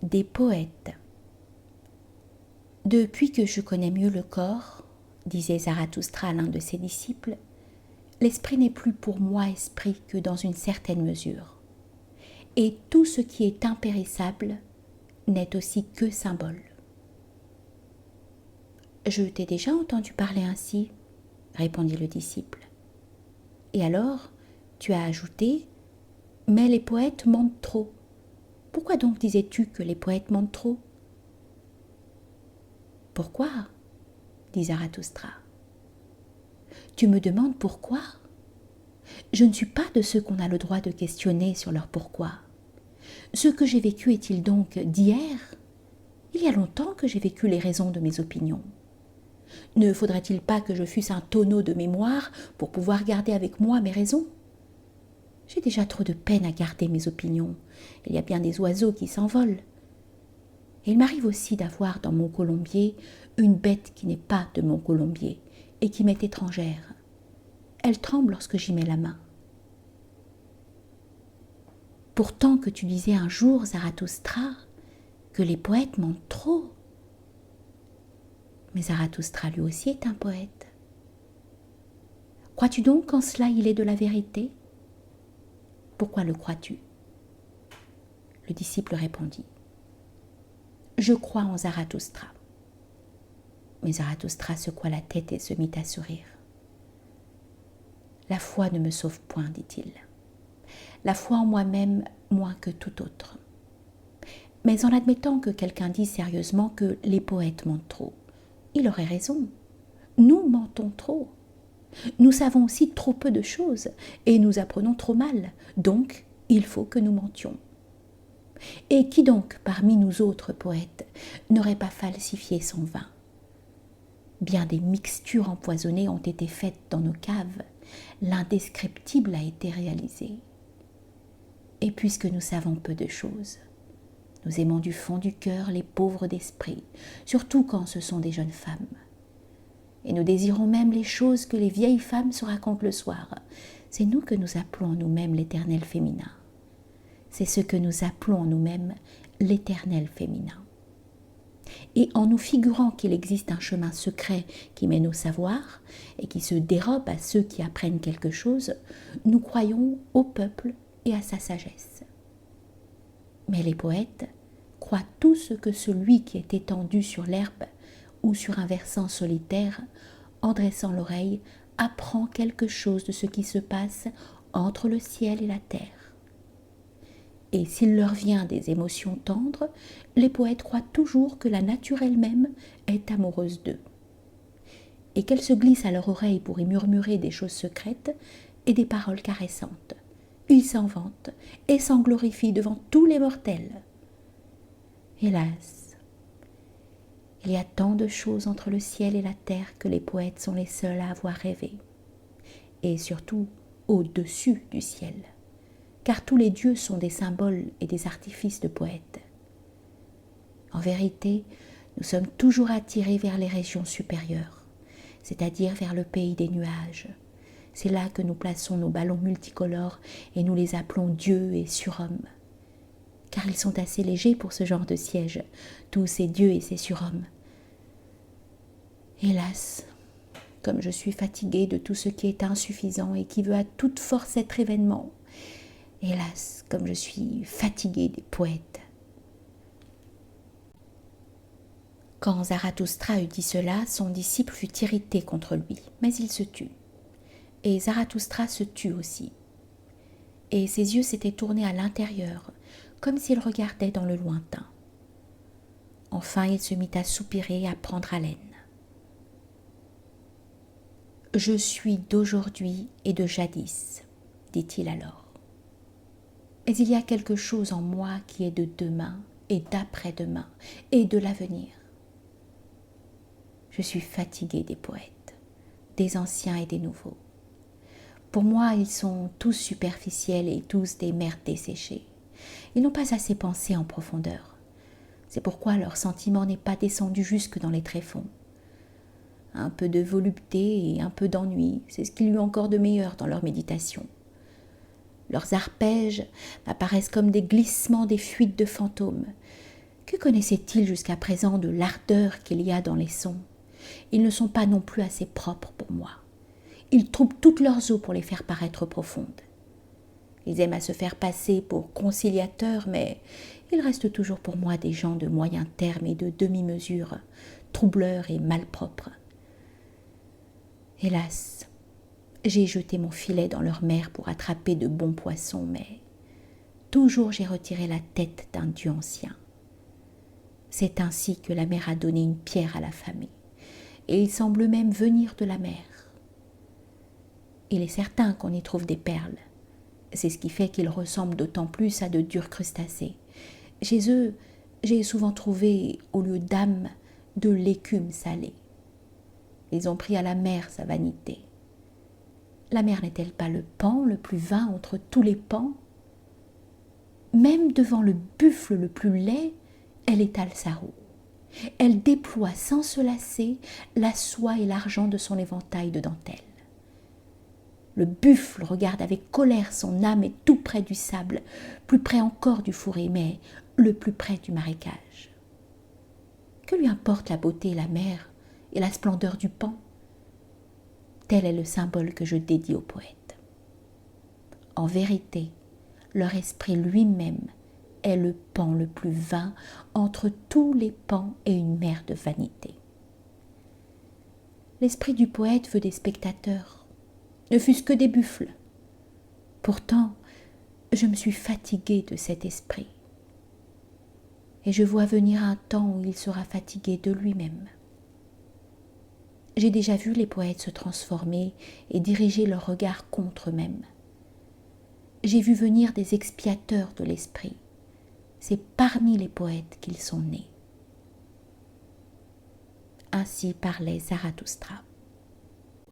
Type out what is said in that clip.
des poètes. Depuis que je connais mieux le corps, disait Zarathustra à l'un de ses disciples, l'esprit n'est plus pour moi esprit que dans une certaine mesure. Et tout ce qui est impérissable n'est aussi que symbole. Je t'ai déjà entendu parler ainsi, répondit le disciple. Et alors, tu as ajouté, mais les poètes mentent trop. Pourquoi donc disais-tu que les poètes mentent trop? Pourquoi? Dit Zarathustra. Tu me demandes pourquoi? Je ne suis pas de ceux qu'on a le droit de questionner sur leur pourquoi. Ce que j'ai vécu est-il donc d'hier? Il y a longtemps que j'ai vécu les raisons de mes opinions. Ne faudrait-il pas que je fusse un tonneau de mémoire pour pouvoir garder avec moi mes raisons? J'ai déjà trop de peine à garder mes opinions. Il y a bien des oiseaux qui s'envolent. Et il m'arrive aussi d'avoir dans mon colombier une bête qui n'est pas de mon colombier et qui m'est étrangère. Elle tremble lorsque j'y mets la main. Pourtant que tu disais un jour, Zarathustra, que les poètes mentent trop. Mais Zarathustra lui aussi est un poète. Crois-tu donc qu'en cela il est de la vérité? Pourquoi le crois-tu? Le disciple répondit. Je crois en Zarathustra. Mais Zarathustra secoua la tête et se mit à sourire. La foi ne me sauve point, dit-il. La foi en moi-même moins que tout autre. Mais en admettant que quelqu'un dise sérieusement que les poètes mentent trop, il aurait raison. Nous mentons trop. Nous savons aussi trop peu de choses et nous apprenons trop mal. Donc, il faut que nous mentions. Et qui donc, parmi nous autres poètes, n'aurait pas falsifié son vin? Bien des mixtures empoisonnées ont été faites dans nos caves. L'indescriptible a été réalisé. Et puisque nous savons peu de choses, nous aimons du fond du cœur les pauvres d'esprit, surtout quand ce sont des jeunes femmes. Et nous désirons même les choses que les vieilles femmes se racontent le soir. C'est nous que nous appelons en nous-mêmes l'éternel féminin. C'est ce que nous appelons en nous-mêmes l'éternel féminin. Et en nous figurant qu'il existe un chemin secret qui mène au savoir et qui se dérobe à ceux qui apprennent quelque chose, nous croyons au peuple et à sa sagesse. Mais les poètes croient tout ce que celui qui est étendu sur l'herbe ou sur un versant solitaire, en dressant l'oreille, apprend quelque chose de ce qui se passe entre le ciel et la terre. Et s'il leur vient des émotions tendres, les poètes croient toujours que la nature elle-même est amoureuse d'eux, et qu'elle se glisse à leur oreille pour y murmurer des choses secrètes et des paroles caressantes. Ils s'en vantent et s'en glorifient devant tous les mortels. Hélas, il y a tant de choses entre le ciel et la terre que les poètes sont les seuls à avoir rêvé, et surtout au-dessus du ciel, car tous les dieux sont des symboles et des artifices de poètes. En vérité, nous sommes toujours attirés vers les régions supérieures, c'est-à-dire vers le pays des nuages. C'est là que nous plaçons nos ballons multicolores et nous les appelons dieux et surhommes. Car ils sont assez légers pour ce genre de siège, tous ces dieux et ces surhommes. Hélas, comme je suis fatiguée de tout ce qui est insuffisant et qui veut à toute force être événement, hélas, comme je suis fatiguée des poètes. Quand Zarathustra eut dit cela, son disciple fut irrité contre lui, mais il se tut. Et Zarathustra se tut aussi. Et ses yeux s'étaient tournés à l'intérieur, comme s'il regardait dans le lointain. Enfin, il se mit à soupirer et à prendre haleine. « Je suis d'aujourd'hui et de jadis, dit-il alors. Mais il y a quelque chose en moi qui est de demain et d'après-demain et de l'avenir. Je suis fatigué des poètes, des anciens et des nouveaux. Pour moi, ils sont tous superficiels et tous des merdes desséchées. Ils n'ont pas assez pensé en profondeur. C'est pourquoi leur sentiment n'est pas descendu jusque dans les tréfonds. Un peu de volupté et un peu d'ennui, c'est ce qu'il y a encore de meilleur dans leur méditation. Leurs arpèges m'apparaissent comme des glissements des fuites de fantômes. Que connaissait-il jusqu'à présent de l'ardeur qu'il y a dans les sons? Ils ne sont pas non plus assez propres pour moi. Ils troublent toutes leurs eaux pour les faire paraître profondes. Ils aiment à se faire passer pour conciliateurs, mais ils restent toujours pour moi des gens de moyen terme et de demi-mesure, troubleurs et malpropres. Hélas, j'ai jeté mon filet dans leur mer pour attraper de bons poissons, mais toujours j'ai retiré la tête d'un dieu ancien. C'est ainsi que la mer a donné une pierre à la famille, et il semble même venir de la mer. Il est certain qu'on y trouve des perles. C'est ce qui fait qu'ils ressemblent d'autant plus à de durs crustacés. Chez eux, j'ai souvent trouvé, au lieu d'âme, de l'écume salée. Ils ont pris à la mer sa vanité. La mer n'est-elle pas le pan le plus vain entre tous les pans? Même devant le buffle le plus laid, elle étale sa roue. Elle déploie sans se lasser la soie et l'argent de son éventail de dentelle. Le buffle regarde avec colère, son âme est tout près du sable, plus près encore du fourré, mais le plus près du marécage. Que lui importe la beauté et la mer et la splendeur du pan? Tel est le symbole que je dédie aux poètes. En vérité, leur esprit lui-même est le pan le plus vain entre tous les pans et une mer de vanité. L'esprit du poète veut des spectateurs, ne fût-ce que des buffles. Pourtant, je me suis fatiguée de cet esprit. Et je vois venir un temps où il sera fatigué de lui-même. J'ai déjà vu les poètes se transformer et diriger leur regard contre eux-mêmes. J'ai vu venir des expiateurs de l'esprit. C'est parmi les poètes qu'ils sont nés. Ainsi parlait Zarathustra.